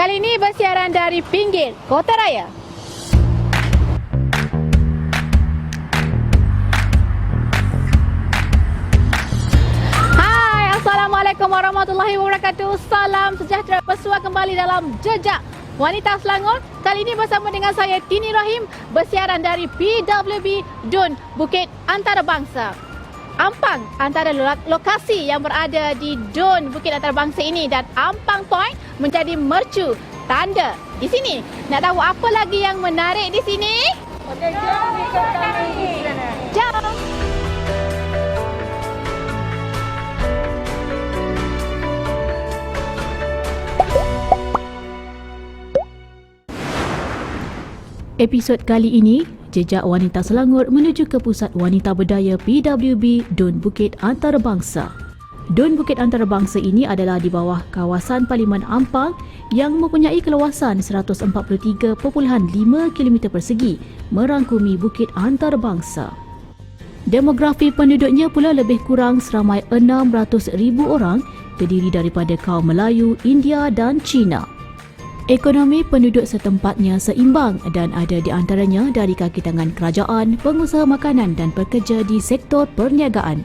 Kali ini bersiaran dari pinggir Kota Raya. Hai, Assalamualaikum warahmatullahi wabarakatuh. Salam sejahtera, bersua kembali dalam Jejak Wanita Selangor. Kali ini bersama dengan saya Tini Rahim, bersiaran dari PWB Dun Bukit Antarabangsa. Ampang antara lokasi yang berada di Dun Bukit Antarabangsa ini dan Ampang Point menjadi mercu tanda di sini. Nak tahu apa lagi yang menarik di sini? Okey, jom ikut kami di sana. Jom! Episod kali ini, Jejak Wanita Selangor menuju ke Pusat Wanita Berdaya PWB Dun Bukit Antarabangsa. Dun Bukit Antarabangsa ini adalah di bawah kawasan Parlimen Ampang yang mempunyai keluasan 143.5 km persegi, merangkumi Bukit Antarabangsa. Demografi penduduknya pula lebih kurang seramai 600,000 orang, terdiri daripada kaum Melayu, India dan Cina. Ekonomi penduduk setempatnya seimbang dan ada di antaranya dari kaki tangan kerajaan, pengusaha makanan dan pekerja di sektor perniagaan.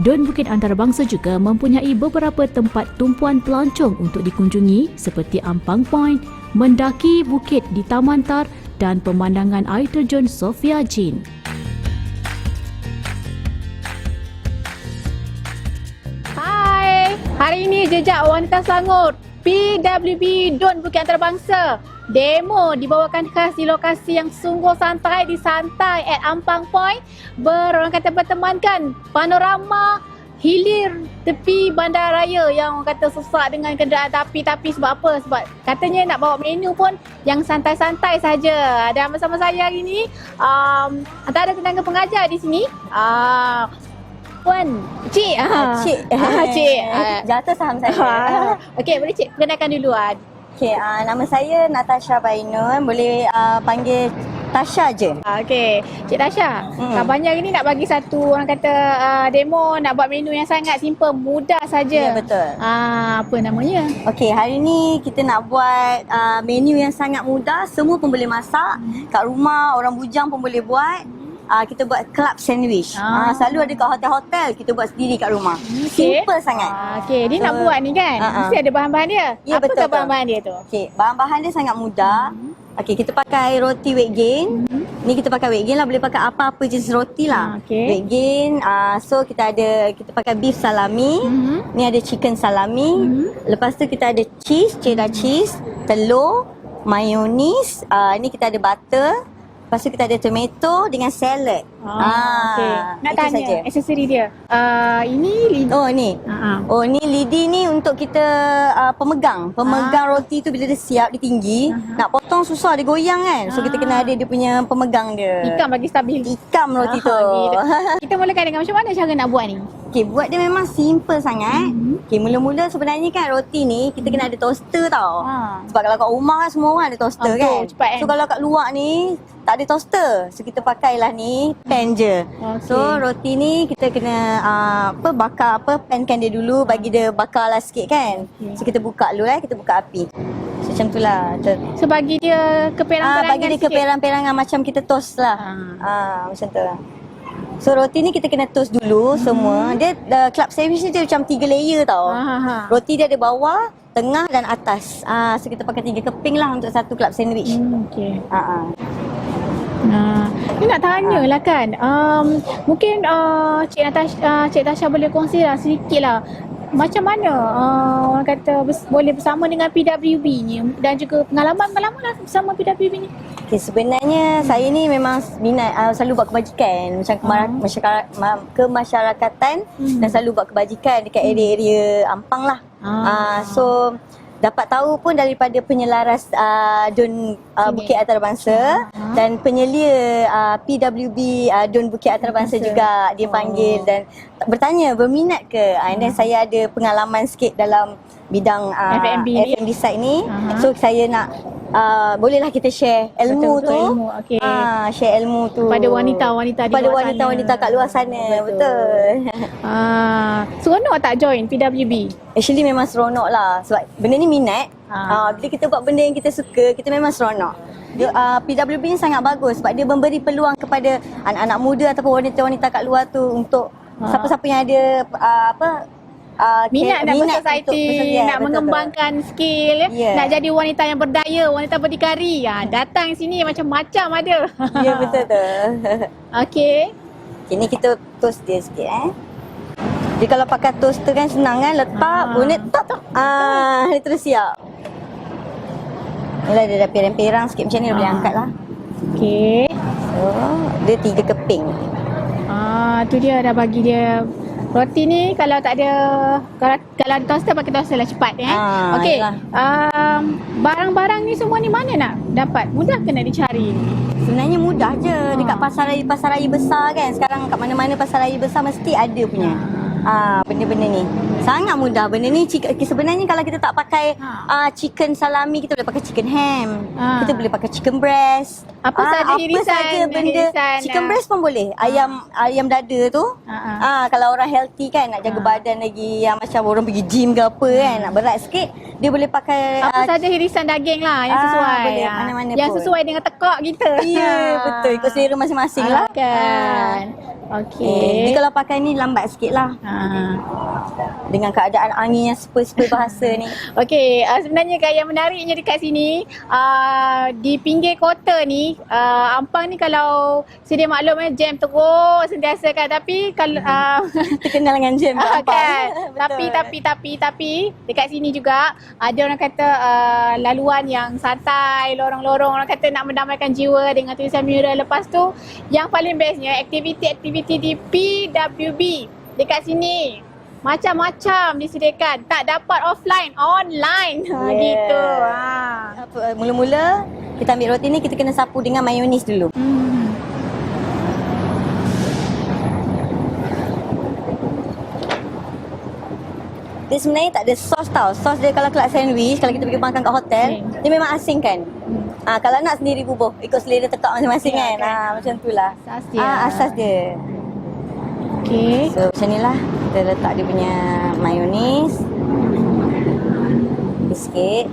Dun Bukit Antarabangsa juga mempunyai beberapa tempat tumpuan pelancong untuk dikunjungi seperti Ampang Point, mendaki bukit di Taman Tar dan pemandangan air terjun Sophia Jin. Hai, hari ini Jejak Wanita Selangor PWB Dun Bukit Antarabangsa demo dibawakan khas di lokasi yang sungguh santai di santai at Ampang Point, orang kata bertemankan panorama hilir tepi bandaraya yang orang kata sesak dengan kenderaan tapi sebab apa? Sebab katanya nak bawa menu pun yang santai-santai saja. Dan bersama saya hari ini antara tenaga pengajar di sini, Puan, Cik. Cik. Jatuh saham saya. Okey, boleh Cik perkenalkan dulu. Okey, nama saya Natasha Bainun. Boleh panggil Tasha je. Okey, Cik Tasha. Kabarnya hari ni nak bagi satu orang kata demo nak buat menu yang sangat simple, mudah saja. Ya, betul. Apa namanya? Okey, hari ni kita nak buat menu yang sangat mudah. Semua pun boleh masak. Kat rumah, orang bujang pun boleh buat. Kita buat club sandwich. Selalu ada kat hotel-hotel, kita buat sendiri kat rumah. Okay. Simple sangat. Okey, dia nak buat ni kan? Mesti ada bahan-bahan dia. Ya, Apakah betul. bahan-bahan dia tu? Okey, bahan-bahan dia sangat mudah. Okey, kita pakai roti weight gain. Ni kita pakai weight gain lah, boleh pakai apa-apa jenis roti lah. Okey. Weight gain, so kita pakai beef salami. Ni ada chicken salami. Lepas tu kita ada cheddar cheese, telur, mayonis. Ni kita ada butter. Lepas tu kita ada tomato dengan salad. Okey. Nak itu tanya saja. aksesori dia. Ini lidi. Oh ni. Oh ni lidi ni untuk kita pemegang roti tu bila dia siap, dia tinggi. Nak potong susah, dia goyang kan. So kita kena ada dia punya pemegang dia. Tikam bagi stabil. Tikam roti tu. Gitu. Kita mulakan dengan macam mana cara nak buat ni? Okey, buat dia memang simple sangat. Okey, mula-mula sebenarnya kan roti ni kita kena ada toaster tau. Sebab kalau kat rumah kan semua orang ada toaster kan. Cepat kan? So kalau kat luar ni tak ada toaster. So kita pakailah ni pan je. Okey. So roti ni kita kena pankan dia dulu, bagi dia bakar lah sikit kan. So kita buka dulu kita buka api. So macam tu lah. So bagi dia keperang-perangan Bagi dia sikit. keperang-perangan macam kita toast lah. Macam tu. So roti ni kita kena toast dulu semua. Dia club sandwich ni dia macam 3 layer tau. Roti dia ada bawah, tengah dan atas. So kita pakai 3 keping lah untuk satu club sandwich. Okey. Ni nak tanya lah kan. Mungkin Cik Tasha boleh kongsi lah sedikit lah. Macam mana orang kata boleh bersama dengan PWB ni dan juga pengalaman lah bersama PWB ni? Okay, sebenarnya saya ni memang minat selalu buat kebajikan macam kemasyarakatan dan selalu buat kebajikan dekat area-area Ampang lah. So dapat tahu pun daripada penyelaras Dun Bukit Antarabangsa dan penyelia PWB Dun Bukit Antarabangsa juga dia panggil dan bertanya berminat ke. And then saya ada pengalaman sikit dalam bidang F&B side ni. So saya nak bolehlah kita share ilmu tu. Okay. Share ilmu tu pada wanita-wanita di pada luar wanita-wanita sana. kat luar sana. Betul. Seronok tak join PWB? Actually memang seronok lah sebab benda ni minat. Bila kita buat benda yang kita suka, kita memang seronok. PWB ni sangat bagus sebab dia memberi peluang kepada anak-anak muda ataupun wanita-wanita kat luar tu untuk siapa-siapa yang ada minat nak bersosialiti, nak betul, mengembangkan skill, Yeah. nak jadi wanita yang berdaya, wanita berdikari. Datang sini macam-macam ada. Ya, betul tu. Okey. Ini kita toast dia sikit Jadi kalau pakai toaster kan senang kan, letak bunyi tak. Dia terus siap. Inilah dia dah perang-perang sikit macam ni, boleh angkat lah. Okey. So, dia 3 keping. Tu dia dah bagi dia. Roti ni kalau tak ada, kalau ada toaster pakai toaster lah cepat Okey. Barang-barang ni semua ni mana nak dapat? Mudah ke nak dicari ni? Sebenarnya mudah je dekat pasar raya besar kan. Sekarang kat mana-mana pasar raya besar mesti ada punya. Benda-benda ni sangat mudah. Benda ni sebenarnya kalau kita tak pakai chicken salami, kita boleh pakai chicken ham. Kita boleh pakai chicken breast. Apa saja irisan benda chicken breast pun boleh. Ayam dada tu. Kalau orang healthy kan, nak jaga badan lagi, yang macam orang pergi gym ke apa kan, nak berat sikit, dia boleh pakai apa saja irisan daging lah yang sesuai. Boleh mana-mana yang pun. sesuai dengan tekak kita. Ya, betul. Ikut selera masing-masing lah. Kan. Okey. Jadi kalau pakai ni lambat sikit lah. Dengan keadaan angin yang super bahasa ni. Okey, sebenarnya kan yang menariknya dekat sini, di pinggir kota ni, Ampang ni kalau sedia maklum jam terus sentiasa kan, tapi kalau terkenal dengan jam kan. Tapi dekat sini juga ada orang kata laluan yang santai, lorong-lorong, orang kata nak mendamaikan jiwa dengan tulisan mural. Lepas tu yang paling bestnya aktiviti-aktiviti di PWB dekat sini macam-macam disediakan, tak dapat offline, online. Gitu. Mula-mula kita ambil roti ni, kita kena sapu dengan mayonis dulu. Dia sebenarnya tak ada sos tau. Sos dia kalau kelak sandwich, kalau kita pergi makan kat hotel, dia memang asing kan. Kalau nak sendiri bubuh, ikut selera tekak masing-masing kan. Macam tu lah. Asas dia. Okey. So macam ni lah, kita letak dia punya mayonis sikit.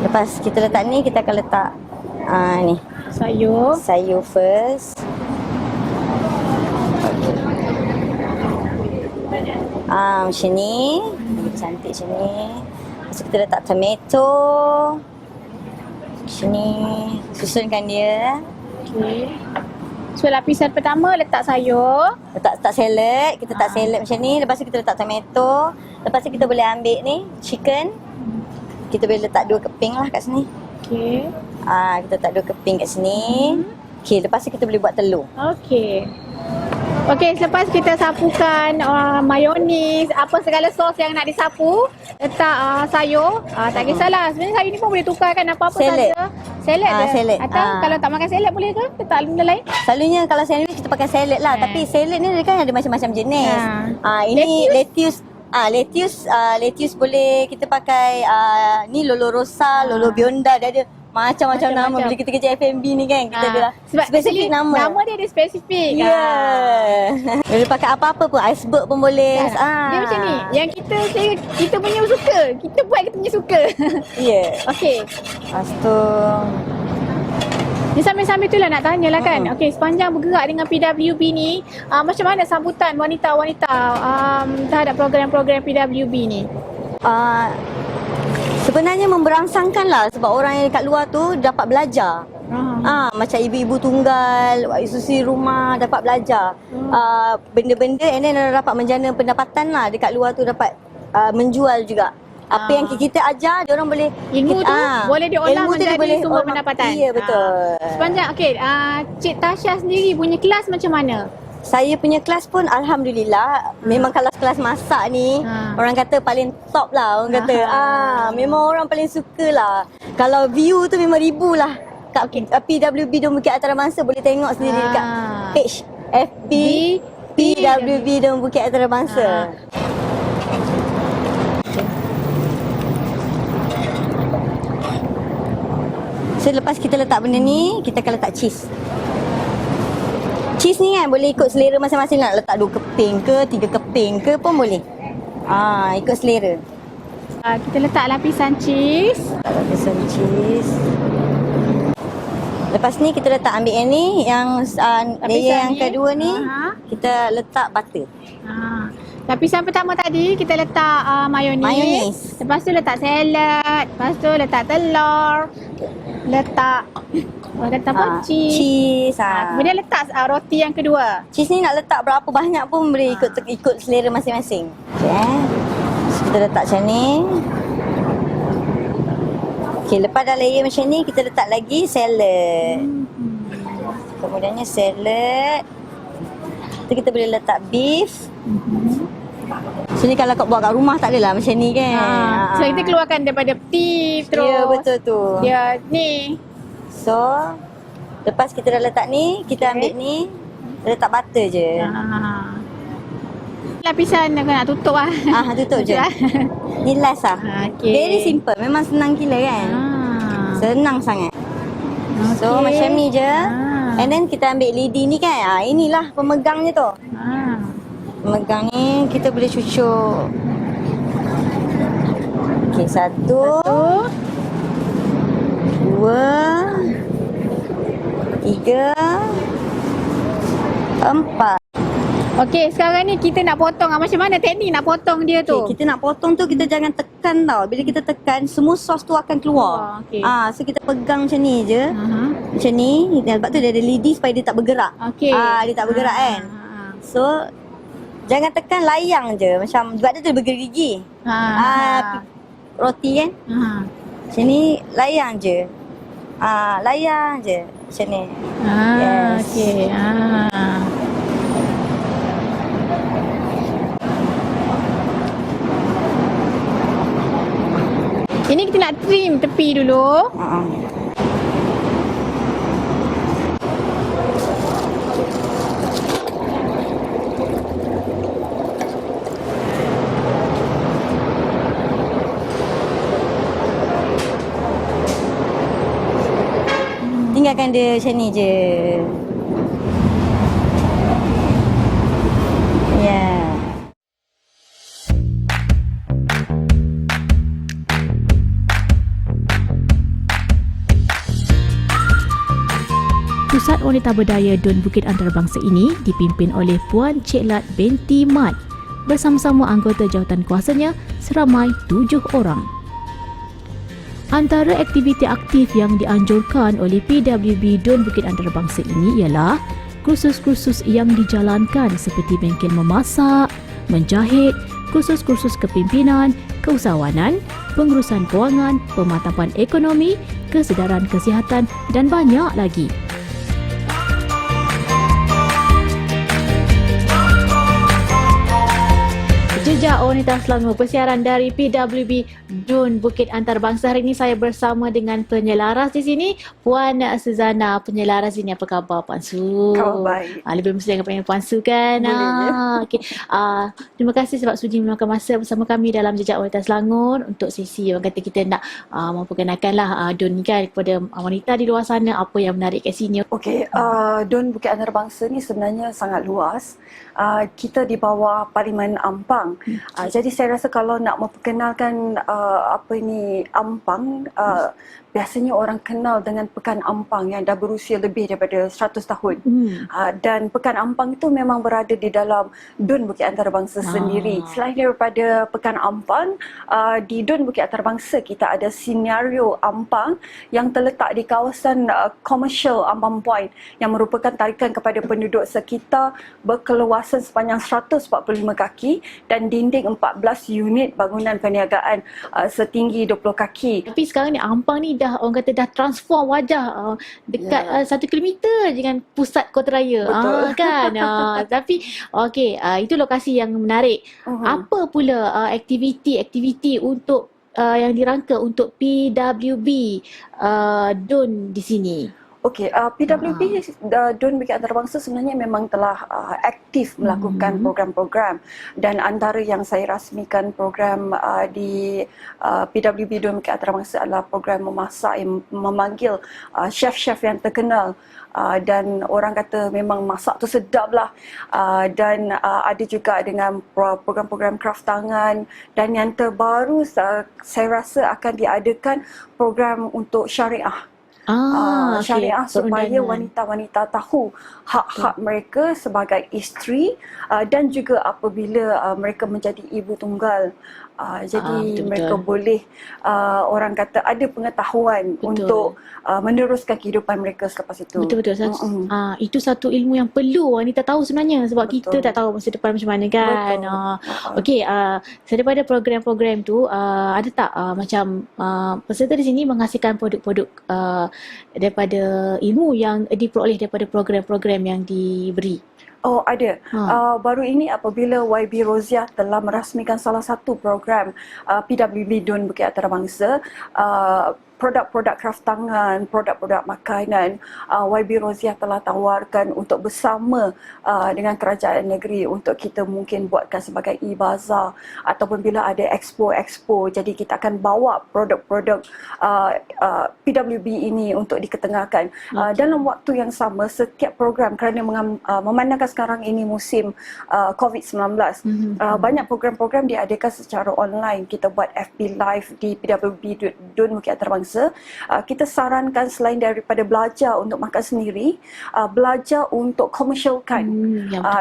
Lepas kita letak ni, kita akan letak ni sayur first. Macam ni, cantik macam ni. Lepas tu kita letak tomato macam ni, susunkan dia. Okay. So lapisan pertama letak sayur, letak salad. Kita letak salad macam ni. Lepas tu kita letak tomato. Lepas tu kita boleh ambil ni chicken. Kita boleh letak 2 keping lah kat sini. Okay. Kita letak 2 keping kat sini. Okay, lepas tu kita boleh buat telur. Okay. Okey, selepas kita sapukan mayonis, apa segala sos yang nak disapu, letak sayur. Tak kisahlah, sebenarnya sayur ni pun boleh tukarkan apa-apa saja. Salad je. Salad. Atau kalau tak makan salad boleh ke? Letak benda lain? Selalunya kalau sandwich kita pakai salad lah. Tapi salad ni dia kan ada macam-macam jenis. Ini lettuce. Lettuce boleh kita pakai ni lolo rosa, lolo bionda, dia ada macam-macam nama. Bila kita kerja F&B ni kan, kita ada spesifik nama. Nama dia ada spesifik. Boleh pakai apa-apa pun, iceberg pun boleh. Dia macam ni, yang kita punya suka, kita buat kita punya suka. Okey. Lepas tu ni sambil-sambil tu lah nak tanya lah kan. Okey, sepanjang bergerak dengan PWB ni, macam mana sambutan wanita-wanita terhadap program-program PWB ni? Sebenarnya memberangsangkan lah, sebab orang yang dekat luar tu dapat belajar. Macam ibu-ibu tunggal, susi rumah dapat belajar benda-benda, and then dapat menjana pendapatan lah dekat luar tu, dapat menjual juga. Apa yang kita ajar, dia orang boleh ilmu tu boleh diolah menjadi sumber pendapatan. Ya, betul. Sepanjang Cik Tasha sendiri punya kelas macam mana? Saya punya kelas pun alhamdulillah, memang kalau kelas masak ni orang kata paling top lah, orang kata. Memang orang paling suka lah. Kalau view tu memang ribu lah. Kat PWB Don Bukit Antarabangsa, boleh tengok sendiri dekat page FB PWB Don Bukit Antarabangsa. So lepas kita letak benda ni, kita akan letak cheese. Cheese ni kan boleh ikut selera masing-masing, nak letak 2 keping ke 3 keping ke pun boleh. Ikut selera. Kita letak lapisan cheese. Lapisan cheese. Lepas ni kita letak ambil yang ni, yang layer yang ni. kedua ni, Aha. kita letak butter. Lapisan pertama tadi kita letak mayonis. Mayonis. Lepas tu letak salad. Lepas tu letak telur. Letak cheese. Cheese. Kemudian letak roti yang kedua. Cheese ni nak letak berapa banyak pun boleh ikut selera masing-masing. Okay. So, kita letak macam ni. Okay, lepas dah layer macam ni, kita letak lagi salad. Kemudiannya salad. Tu kita boleh letak beef. So ni kalau kau buat kat rumah tak adalah macam ni kan. So kita keluarkan daripada beef terus. Ya, betul tu. Dia ni. So, lepas kita dah letak ni, kita ambil ni, kita letak butter je. Lapisan aku nak tutup lah. Tutup je. Ni last lah. Okay. Very simple. Memang senang gila kan. Senang sangat. So, macam ni je. And then kita ambil lidi ni kan. Inilah pemegangnya tu. Pemegang ni kita boleh cucuk. Okay, satu. Dua. Tiga. Empat. Okey, sekarang ni kita nak potong. Macam mana teknik nak potong dia tu? Okay, kita nak potong tu kita jangan tekan tau. Bila kita tekan, semua sos tu akan keluar. Okay. So kita pegang macam ni je. Macam ni. Sebab tu dia ada lidi supaya dia tak bergerak. Okey. Dia tak bergerak kan. So jangan tekan, layang je. Macam sebab dia bergerigi. Roti kan. Macam ni layang je. Layang je. Macam ni. Yes. Okey. Ini kita nak trim tepi dulu. Tinggalkan dia macam ni je. Yeah. Pusat Wanita Berdaya Dun Bukit Antarabangsa ini dipimpin oleh Puan Cik Lat binti Mat bersama-sama anggota jawatan kuasanya seramai 7 orang. Antara aktiviti aktif yang dianjurkan oleh PWB Dun Bukit Antarabangsa ini ialah kursus-kursus yang dijalankan seperti bengkel memasak, menjahit, kursus-kursus kepimpinan, keusahawanan, pengurusan kewangan, pemantapan ekonomi, kesedaran kesihatan dan banyak lagi. Jejak Wanita Selangor, persiaran dari PWB Dun Bukit Antarabangsa. Hari ini saya bersama dengan penyelaras di sini, Puan Suzana. Penyelaras ini apa khabar, Puan Su? Khabar baik. Lebih mesti jangan panggil Puan Su kan? Okay. Terima kasih sebab sudi meluangkan masa bersama kami dalam Jejak Wanita Selangor untuk sesi orang kata kita nak memperkenalkanlah Dun ni kan kepada wanita di luar sana, apa yang menarik kat sini. Okey, Dun Bukit Antarabangsa ni sebenarnya sangat luas. Kita di bawah Parlimen Ampang. Jadi saya rasa kalau nak memperkenalkan Ampang, biasanya orang kenal dengan Pekan Ampang yang dah berusia lebih daripada 100 tahun. Dan Pekan Ampang itu memang berada di dalam Dun Bukit Antarabangsa sendiri. Selain daripada Pekan Ampang, di Dun Bukit Antarabangsa kita ada Senario Ampang yang terletak di kawasan Commercial Ampang Point yang merupakan tarikan kepada penduduk sekitar berkeluasan sepanjang 145 kaki dan dinding 14 unit bangunan perniagaan setinggi 20 kaki. Tapi sekarang ni Ampang ni dah orang kata dah transform wajah dekat 1 kilometer dengan pusat kota raya. Kan. Tapi okey, itu lokasi yang menarik. Apa pula aktiviti-aktiviti untuk yang dirangka untuk PWB Dun di sini? Okey, PWB Dun Bukit Antarabangsa sebenarnya memang telah aktif melakukan program-program, dan antara yang saya rasmikan program di PWB Dun Bukit Antarabangsa adalah program memasak yang memanggil chef-chef yang terkenal. Dan orang kata memang masak tu sedap lah, dan ada juga dengan program-program kraft tangan, dan yang terbaru saya rasa akan diadakan program untuk syariah. Syariah supaya wanita-wanita tahu hak-hak mereka sebagai isteri, dan juga apabila mereka menjadi ibu tunggal. Jadi mereka boleh orang kata ada pengetahuan untuk meneruskan kehidupan mereka selepas itu. Betul-betul. Itu satu ilmu yang perlu wanita tahu sebenarnya, sebab kita tak tahu masa depan macam mana kan. Okey, daripada program-program tu ada tak macam peserta di sini menghasilkan produk-produk daripada ilmu yang diperoleh daripada program-program yang diberi? Oh, ada. Baru ini apabila YB Roziah telah merasmikan salah satu program PWB Dun Bukit Antarabangsa, produk-produk kraft tangan, produk-produk makanan, YB Roziah telah tawarkan untuk bersama dengan kerajaan negeri untuk kita mungkin buatkan sebagai e-bazar, ataupun bila ada expo-expo, jadi kita akan bawa produk-produk PWB ini untuk diketengahkan. Dalam waktu yang sama, setiap program, kerana memandangkan sekarang ini musim COVID-19, banyak program-program diadakan secara online. Kita buat FB Live di PWB Dun Bukit Antarabangsa. Kita sarankan selain daripada belajar untuk makan sendiri, belajar untuk komersialkan,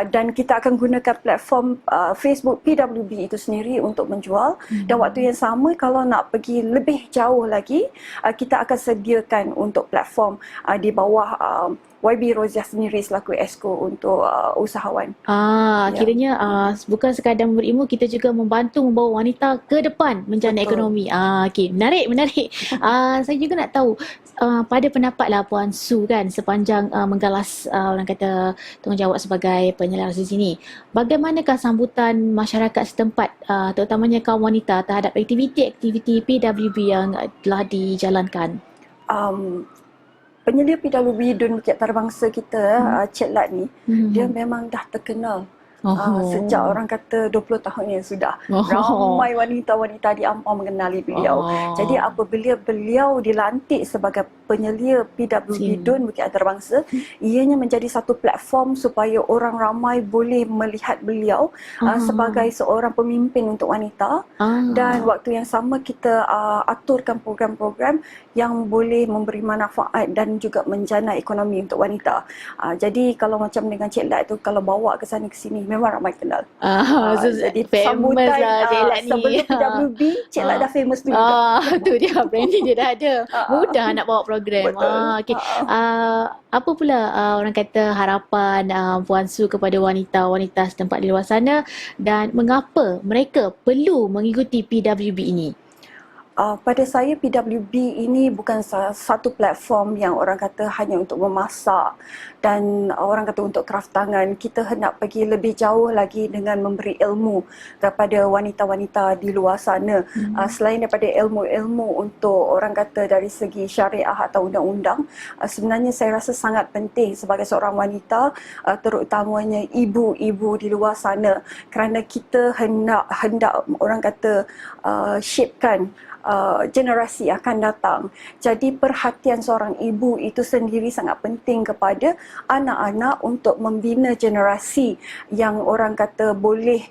dan kita akan gunakan platform Facebook PWB itu sendiri untuk menjual. Dan waktu yang sama, kalau nak pergi lebih jauh lagi, kita akan sediakan untuk platform di bawah YB Roziah sendiri selaku Esko untuk usahawan. Kiranya bukan sekadar memberi ilmu, kita juga membantu membawa wanita ke depan menjana ekonomi. Okey, menarik. Saya juga nak tahu pada pendapatlah Puan Su kan, sepanjang menggalas orang kata tanggungjawab sebagai penyelaras di sini, bagaimanakah sambutan masyarakat setempat, terutamanya kaum wanita terhadap aktiviti-aktiviti PWB yang telah dijalankan? Penyelia PWB Dun Bukit Antarabangsa kita, Cik Lat ni, dia memang dah terkenal. Sejak orang kata 20 tahun yang sudah. Ramai wanita-wanita di Ampang mengenali beliau. Jadi apabila beliau dilantik sebagai penyelia PWB Dun Bukit Antarabangsa, ianya menjadi satu platform supaya orang ramai boleh melihat beliau sebagai seorang pemimpin untuk wanita. Dan waktu yang sama kita aturkan program-program yang boleh memberi manfaat dan juga menjana ekonomi untuk wanita. Jadi kalau macam dengan Cik Lat tu, kalau bawa ke sana ke sini, memang ramai kenal. Jadi sambutan lah Cik Lat ni. Sebelum PWB, Cik Lat dah famous dulu. Tu dia, branding dia dah ada. Mudah nak bawa program. Okay. Apa pula orang kata harapan Puan Su kepada wanita-wanita setempat di luar sana, dan mengapa mereka perlu mengikuti PWB ini? Pada saya, PWB ini bukan satu platform yang orang kata hanya untuk memasak dan orang kata untuk kraft tangan. Kita hendak pergi lebih jauh lagi dengan memberi ilmu kepada wanita-wanita di luar sana. Selain daripada ilmu-ilmu untuk orang kata dari segi syariah atau undang-undang, sebenarnya saya rasa sangat penting sebagai seorang wanita, terutamanya ibu-ibu di luar sana, kerana kita hendak orang kata shapekan generasi akan datang. Jadi perhatian seorang ibu itu sendiri sangat penting kepada anak-anak untuk membina generasi yang orang kata boleh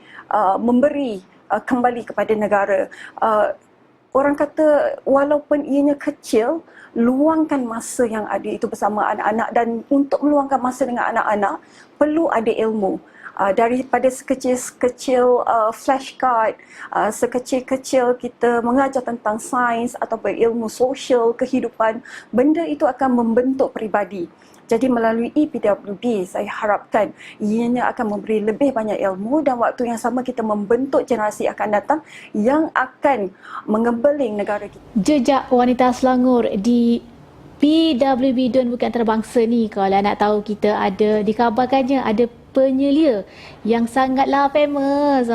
memberi kembali kepada negara. Orang kata walaupun ianya kecil, luangkan masa yang ada itu bersama anak-anak, dan untuk meluangkan masa dengan anak-anak perlu ada ilmu. Daripada sekecil-kecil flashcard, sekecil-kecil kita mengajar tentang sains atau ilmu sosial, kehidupan, benda itu akan membentuk peribadi. Jadi melalui PWB, saya harapkan ianya akan memberi lebih banyak ilmu, dan waktu yang sama kita membentuk generasi akan datang yang akan mengembeling negara kita. Jejak wanita Selangor di PWB Dun Bukit Antarabangsa ni, kalau nak tahu, kita ada dikabarkannya ada penyelia yang sangatlah famous.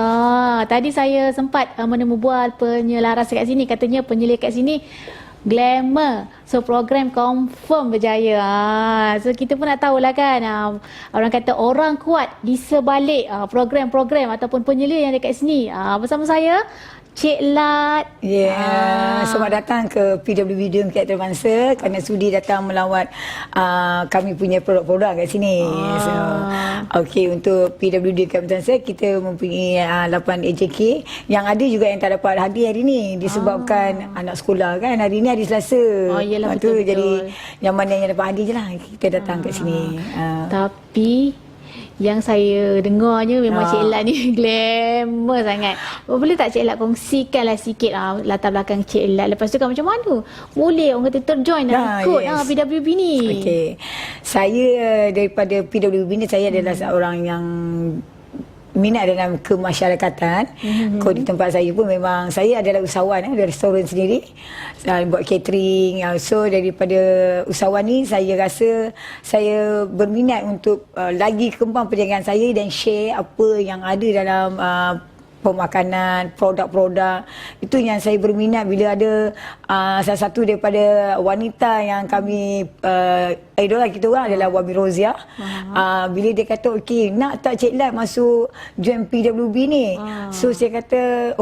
Tadi saya sempat menemu bual penyelaras kat sini, katanya penyelia kat sini Glamour. So program confirm berjaya. So kita pun nak tahulah kan, orang kata orang kuat di sebalik program-program ataupun penyelia yang dekat sini. Bersama saya Cik Lat. Selamat datang ke PWB Dun Bukit Antarabangsa kerana sudi datang melawat kami punya produk-produk kat sini. So, untuk PWD Bukit Antarabangsa kita mempunyai 8 AJK yang ada juga yang tak dapat hadir hari ni disebabkan anak sekolah kan. Hari ni hari Selasa. Yelah, Tu betul-betul. jadi yang mana yang dapat hadir je lah kita datang kat sini. Tapi yang saya dengarnya memang Cik Lat ni glamour sangat. Boleh tak Cik Lat kongsikanlah sikit latar belakang Cik Lat. Lepas tu kan macam mana boleh orang kata terjoin dan ikut PWB ni? Okey. Saya daripada PWB ni saya adalah seorang yang minat dalam kemasyarakatan. Kau di tempat saya pun memang saya adalah usahawan dari restoran sendiri. Saya buat catering. So daripada usahawan ni saya rasa saya berminat untuk lagi kembang perniagaan saya dan share apa yang ada dalam pemakanan, produk-produk. Itu yang saya berminat bila ada salah satu daripada wanita yang kami idola kita orang adalah Wabi Rozia. Bila dia kata okey, nak tak Cik Lat masuk join PWB ni? So saya kata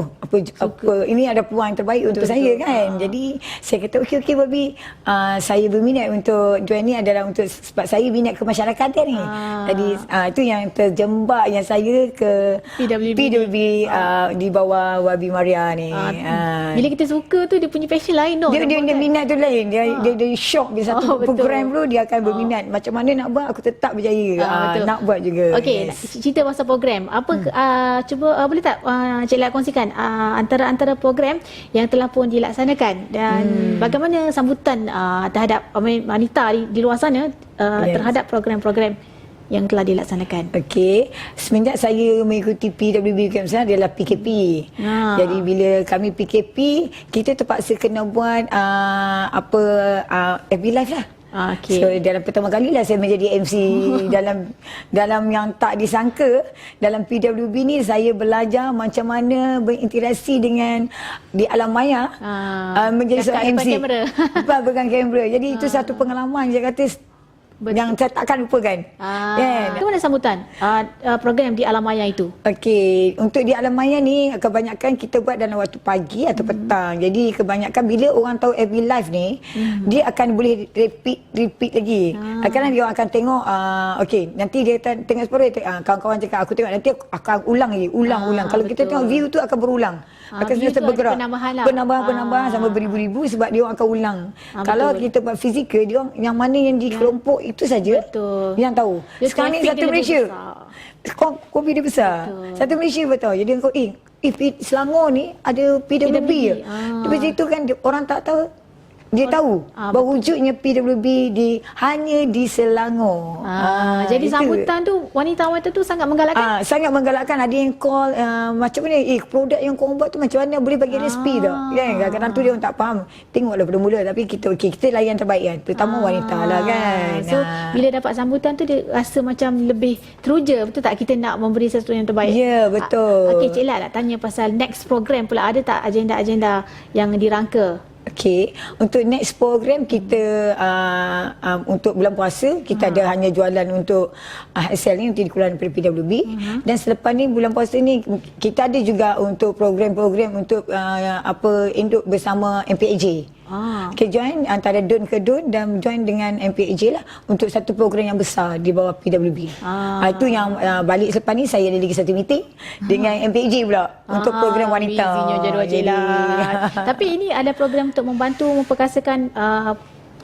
apa ini ada peluang yang terbaik untuk saya kan. Jadi saya kata okey Wabi, saya berminat untuk join ni adalah untuk sebab saya minat ke masyarakat ni. Jadi itu yang terjebak yang saya ke PWB di bawah Wabi Maria ni. Bila kita suka tu dia punya passion lain tau. Dia minat tu lain. Dia shock bila satu program tu dia akan berminat. Macam mana nak buat aku tetap berjaya. Nak buat juga. Okey, cerita pasal program. Apa cuba boleh tak Cik Lat kongsikan antara program yang telah pun dilaksanakan dan bagaimana sambutan terhadap wanita di luar sana terhadap program-program yang telah dilaksanakan. Okey, semenjak saya mengikuti PWB Bukit Antarabangsa adalah PKP. Jadi bila kami PKP, kita terpaksa kena buat FB Live lah. Okay. So dalam pertama kali lah saya menjadi MC dalam yang tak disangka dalam PWB ni saya belajar macam mana berinteraksi dengan di alam maya menjadi seorang MC. Pegang kamera. Jadi itu satu pengalaman saya kata yang saya takkan lupakan. Bagaimana sambutan program di alam maya itu? Okey, untuk di alam maya ni kebanyakan kita buat dalam waktu pagi atau petang. Jadi kebanyakan bila orang tahu FB Live ni, dia akan boleh repeat lagi. Kadang-kadang dia akan tengok okey, nanti dia tengok separuh kawan-kawan cakap aku tengok nanti akan ulang lagi, ulang. Kalau kita tengok view tu akan berulang. Akan sentiasa bergerak. Penambahan sampai beribu-ribu sebab dia orang akan ulang. Kalau kita buat fizikal, dia orang yang mana yang di kelompok itu saja yang tahu. Sekarang ni satu Malaysia. Kopi dia besar. Satu Malaysia betul. Jadi kau Selangor ni ada PWB. Lepas itu kan orang tak tahu. Dia tahu bahawa wujudnya PWB hanya di Selangor. Jadi sambutan tu wanita-wanita tu sangat menggalakkan. Sangat menggalakkan. Ada yang call macam mana produk yang kau buat tu macam mana boleh bagi resipi tak? Kan kadang-kadang tu dia orang tak faham. Tengoklah pada mula tapi kita layan terbaik kan. Terutama wanita lah kan. So bila dapat sambutan tu dia rasa macam lebih teruja. Betul tak kita nak memberi sesuatu yang terbaik? Ya, betul. Okey Cik Lat nak tanya pasal next program pula. Ada tak agenda-agenda yang dirangka? Okey, untuk next program kita untuk bulan puasa kita ada hanya jualan untuk hasil ni untuk dikeluarkan daripada PWB dan selepas ni bulan puasa ni kita ada juga untuk program-program untuk induk bersama MPAJ. Okay, join antara Dun ke Dun dan join dengan MPAJ lah untuk satu program yang besar di bawah PWB. Itu yang balik selepas ni saya ada lagi satu meeting dengan MPAJ pula untuk program wanita. Busynya jadual Cik Lat. Tapi ini ada program untuk membantu memperkasakan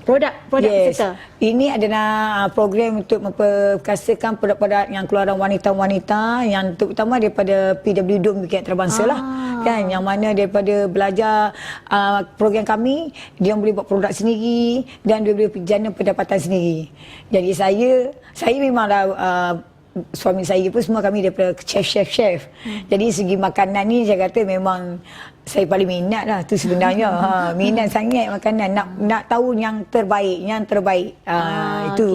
produk peserta. Ini adalah program untuk memperkasakan produk-produk yang keluaran wanita-wanita yang terutama daripada PWD Dun Bukit Antarabangsa lah. Kan yang mana daripada belajar program kami dia boleh buat produk sendiri dan dia boleh jana pendapatan sendiri. Jadi saya memanglah suami saya pun semua kami daripada chef. Jadi segi makanan ni saya kata memang saya paling minat lah tu sebenarnya. Minat sangat makanan, nak tahu yang terbaik. Itu.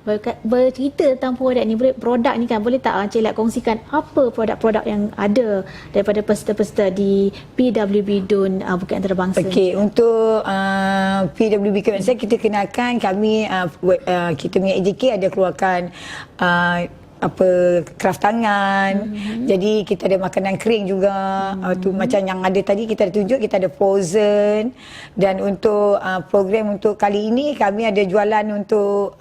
Okay. bercerita tentang produk ni kan, boleh tak Encik Lat kongsikan apa produk-produk yang ada daripada peserta-peserta di PWB DUN Bukit Antarabangsa? Okey, untuk PWB Kementerian kita kenalkan kami kita punya AJK ada keluarkan kraft tangan. Jadi kita ada makanan kering juga. Tu macam yang ada tadi kita ada tunjuk, kita ada frozen. Dan untuk program untuk kali ini kami ada jualan untuk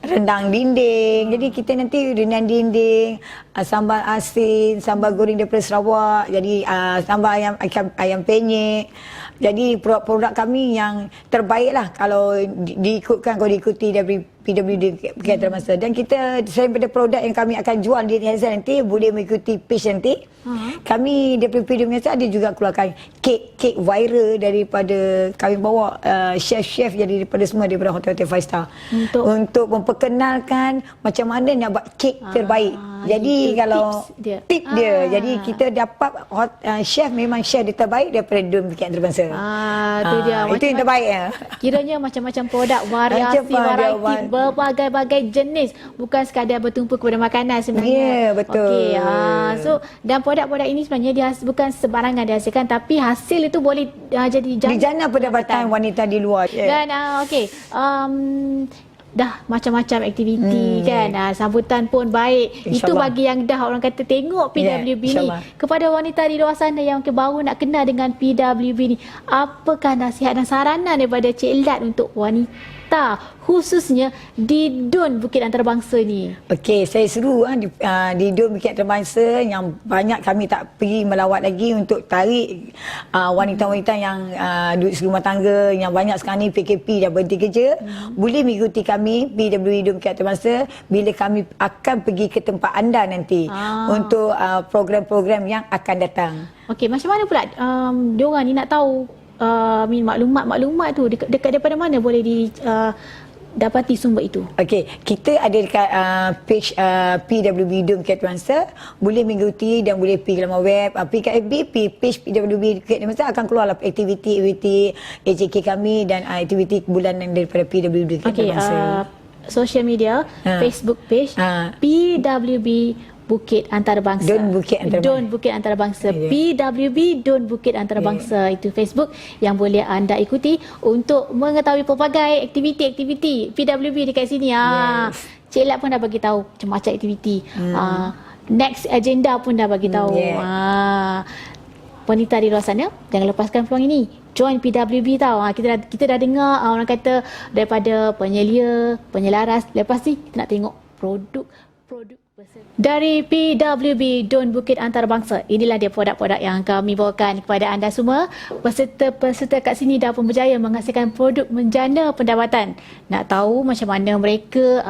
rendang dinding. Jadi kita nanti rendang dinding, sambal asin, sambal goreng daripada Sarawak. Jadi sambal ayam penyet. Jadi produk-produk kami yang terbaik lah kalau diikuti dari PWD Bukit Antarabangsa. Dan kita selain daripada produk yang kami akan jual di nanti, boleh mengikuti page nanti. Kami daripada PWD ada juga keluarkan kek viral daripada kami bawa chef-chef jadi daripada semua daripada hotel-hotel 5 star untuk memperkenalkan macam mana nak buat kek terbaik. Jadi kalau tip dia. Jadi kita dapat chef memang chef dia terbaik daripada DUN Bukit Antarabangsa. Itu dia. Itu yang terbaik ya. Kiranya macam-macam produk, variasi, berbagai-bagai jenis, bukan sekadar bertumpu kepada makanan sebenarnya. Ya, betul. Okey. So dan produk-produk ini sebenarnya bukan sebarangan dihasilkan, tapi hasil itu boleh jadi dijana pendapatan wanita di luar. Dan okey. Dah macam-macam aktiviti kan, sambutan pun baik. Itu bagi yang dah orang kata tengok PWB ni. Kepada wanita di luar sana yang baru nak kenal dengan PWB ni, apakah nasihat dan saranan daripada Cik Lat untuk wanita khususnya di DUN Bukit Antarabangsa ni? Okey, saya seru di DUN Bukit Antarabangsa yang banyak kami tak pergi melawat lagi untuk tarik wanita-wanita yang duduk serumah tangga yang banyak sekarang ni PKP dah berhenti kerja. Boleh mengikuti kami PWD DUN Bukit Antarabangsa bila kami akan pergi ke tempat anda nanti untuk program-program yang akan datang. Okey, macam mana pula diorang ni nak tahu maklumat tu dekat daripada mana boleh dapati sumber itu? Okey, kita ada dekat page PWB DUN Bukit Antarabangsa, boleh mengikuti dan boleh pergi laman web, pergi kat FB, page PWB Bukit Antarabangsa akan keluarlah aktiviti AJK kami dan aktiviti bulanan daripada PWB Bukit Antarabangsa. Social media, Facebook page PWB Bukit Antarabangsa. DUN Bukit Antarabangsa. DUN Bukit Antarabangsa. PWB DUN Bukit Antarabangsa. Itu Facebook yang boleh anda ikuti untuk mengetahui pelbagai aktiviti-aktiviti PWB dekat sini. Cik Lat pun dah bagi tahu macam-macam aktiviti. Next agenda pun dah bagi tahu. Wanita di luar sana, jangan lepaskan peluang ini. Join PWB tau. Kita dah dengar orang kata daripada penyelia, penyelaras. Lepas ni kita nak tengok produk dari PWB DUN Bukit Antarabangsa. Inilah dia produk-produk yang kami bawakan kepada anda semua. Peserta-peserta kat sini dah pun berjaya menghasilkan produk menjana pendapatan. Nak tahu macam mana mereka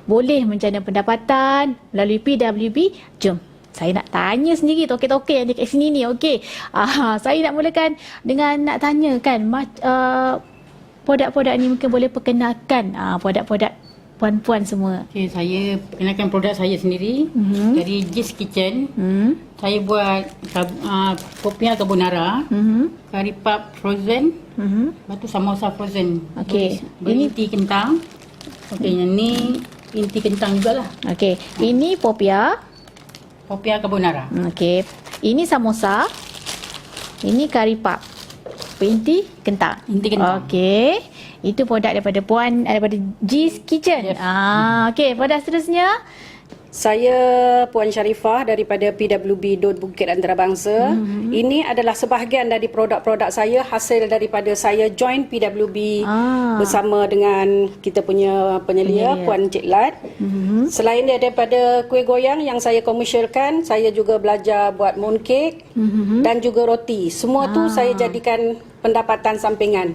boleh menjana pendapatan melalui PWB? Jom saya nak tanya sendiri toke-toke yang dekat sini ni. Okey. Saya nak mulakan dengan nak tanya kan produk-produk ni mungkin boleh perkenalkan produk-produk puan-puan semua. Okay, saya perkenalkan produk saya sendiri dari Jis Kitchen. Saya buat popiah carbonara, curry puff frozen, lepas tu samosa frozen. Okey, ini inti kentang. Okey, yang ni inti kentang jugalah. Okey, ini popiah carbonara. Okey, ini samosa. Ini curry puff. Inti kentang. Okey. Itu produk daripada puan daripada Jis Kitchen. Okey, produk seterusnya. Saya Puan Sharifah daripada PWB DUN Bukit Antarabangsa. Ini adalah sebahagian dari produk-produk saya hasil daripada saya join PWB bersama dengan kita punya penyelia Puan Cik Lat. Selain daripada kuih goyang yang saya komersialkan, saya juga belajar buat mooncake dan juga roti. Semua tu saya jadikan pendapatan sampingan.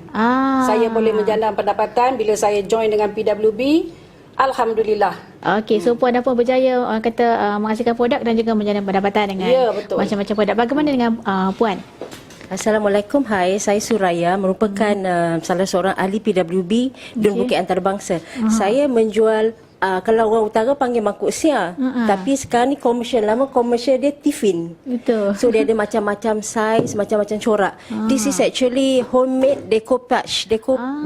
Saya boleh menjana pendapatan bila saya join dengan PWB. Alhamdulillah. Okey, so puan dah pun berjaya orang kata menghasilkan produk dan juga menjana pendapatan dengan macam-macam produk. Bagaimana dengan puan? Assalamualaikum, hai, saya Suraya, merupakan salah seorang ahli PWB DUN Bukit Antarabangsa. Saya menjual kalau orang utara panggil mangkuk sia. Tapi sekarang ni komersial, lama komersial dia tiffin. Betul. So dia ada macam-macam saiz, macam-macam corak. This is actually homemade decoupage,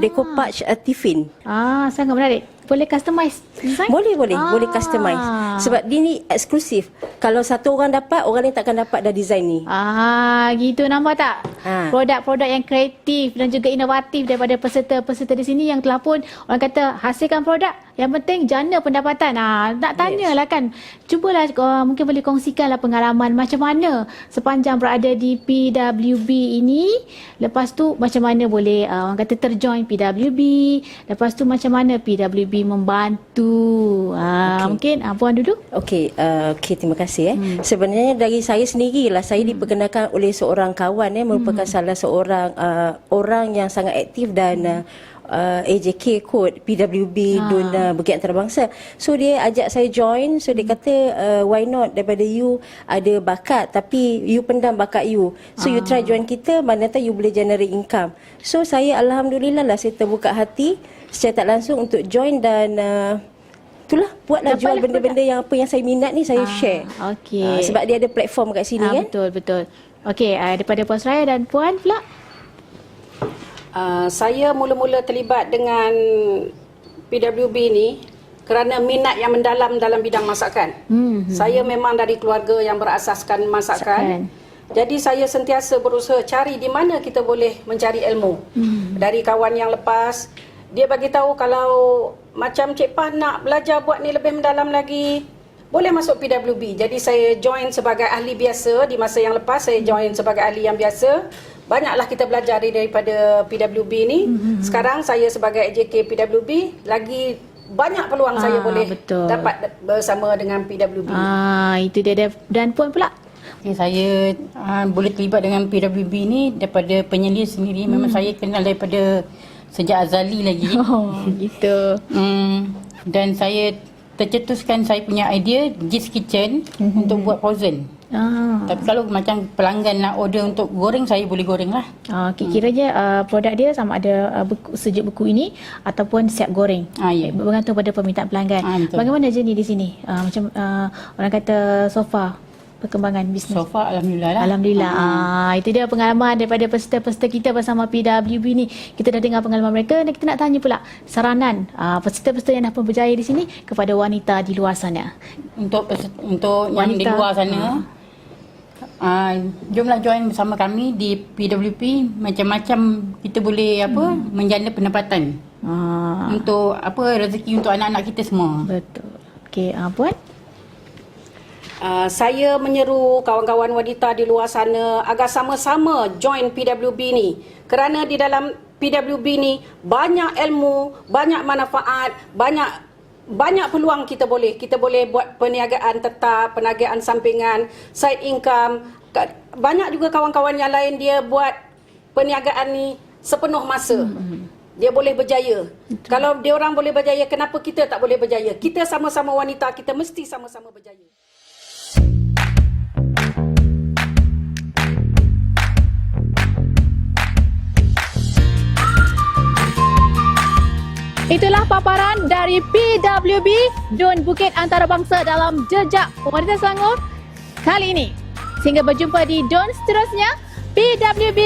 decoupage tiffin. Sangat menarik. Boleh customize design? Boleh customize. Sebab dia ni eksklusif. Kalau satu orang dapat, orang lain takkan dapat dah design ni. Gitu nampak tak? Produk-produk yang kreatif dan juga inovatif daripada peserta-peserta di sini yang telah pun orang kata hasilkan produk. Yang penting jana pendapatan. Nak tanyalah kan. Cubalah mungkin boleh kongsikanlah pengalaman macam mana sepanjang berada di PWB ini. Lepas tu macam mana boleh orang kata terjoin PWB. Lepas tu macam mana PWB membantu. Mungkin Puan dulu. Okey, terima kasih. Sebenarnya dari saya sendirilah, saya diperkenalkan oleh seorang kawan merupakan salah seorang orang yang sangat aktif dan AJK kot PWB Dun Bukit Antarabangsa. So dia ajak saya join. So dia kata why not, daripada you ada bakat tapi you pendam bakat you. So you try join kita, mana tahu you boleh generate income. So saya alhamdulillah lah, saya terbuka hati secara tak langsung untuk join dan itulah buatlah jual benda-benda yang apa yang saya minat ni saya share. Okey. Sebab dia ada platform kat sini kan. Betul. Okey, daripada Puan Suraya dan Puan pula. Saya mula-mula terlibat dengan PWB ni kerana minat yang mendalam dalam bidang masakan. Saya memang dari keluarga yang berasaskan masakan. Jadi saya sentiasa berusaha cari di mana kita boleh mencari ilmu. Dari kawan yang lepas, dia bagi tahu kalau macam Cik Pah nak belajar buat ni lebih mendalam lagi, boleh masuk PWB. Jadi saya join sebagai ahli biasa. Di masa yang lepas saya join sebagai ahli yang biasa. Banyaklah kita belajar daripada PWB ni. Sekarang saya sebagai AJK PWB, lagi banyak peluang saya boleh dapat bersama dengan PWB. Itu dia. Dan Puan pula. Saya boleh terlibat dengan PWB ni daripada penyelia sendiri. Memang saya kenal daripada sejak azali lagi. Gitu. Dan saya tercetuskan saya punya idea Gis Kitchen untuk buat frozen. Tapi kalau macam pelanggan nak order untuk goreng, saya boleh goreng lah. Kiranya produk dia sama ada sejuk beku ini ataupun siap goreng. Bergantung pada permintaan pelanggan. Bagaimana jenis di sini? Macam orang kata sofa perkembangan bisnes. Sofa alhamdulillah lah. Alhamdulillah. Itu dia pengalaman daripada peserta-peserta kita bersama PWB ni. Kita dah dengar pengalaman mereka dan kita nak tanya pula saranan peserta-peserta yang dah pun berjaya di sini kepada wanita di luar sana. Untuk yang di luar sana, jomlah join bersama kami di PWP. Macam-macam kita boleh menjana pendapatan. Untuk rezeki untuk anak-anak kita semua. Betul. Okey, Puan. Saya menyeru kawan-kawan wanita di luar sana agar sama-sama join PWB ni. Kerana di dalam PWB ni banyak ilmu, banyak manfaat, banyak peluang kita boleh buat perniagaan tetap, perniagaan sampingan, side income. Banyak juga kawan-kawan yang lain dia buat perniagaan ni sepenuh masa. Dia boleh berjaya. Kalau dia orang boleh berjaya, kenapa kita tak boleh berjaya? Kita sama-sama wanita, kita mesti sama-sama berjaya. Itulah paparan dari PWB Dun Bukit Antarabangsa dalam Jejak Wanita Selangor kali ini. Sehingga berjumpa di Dun seterusnya, PWB.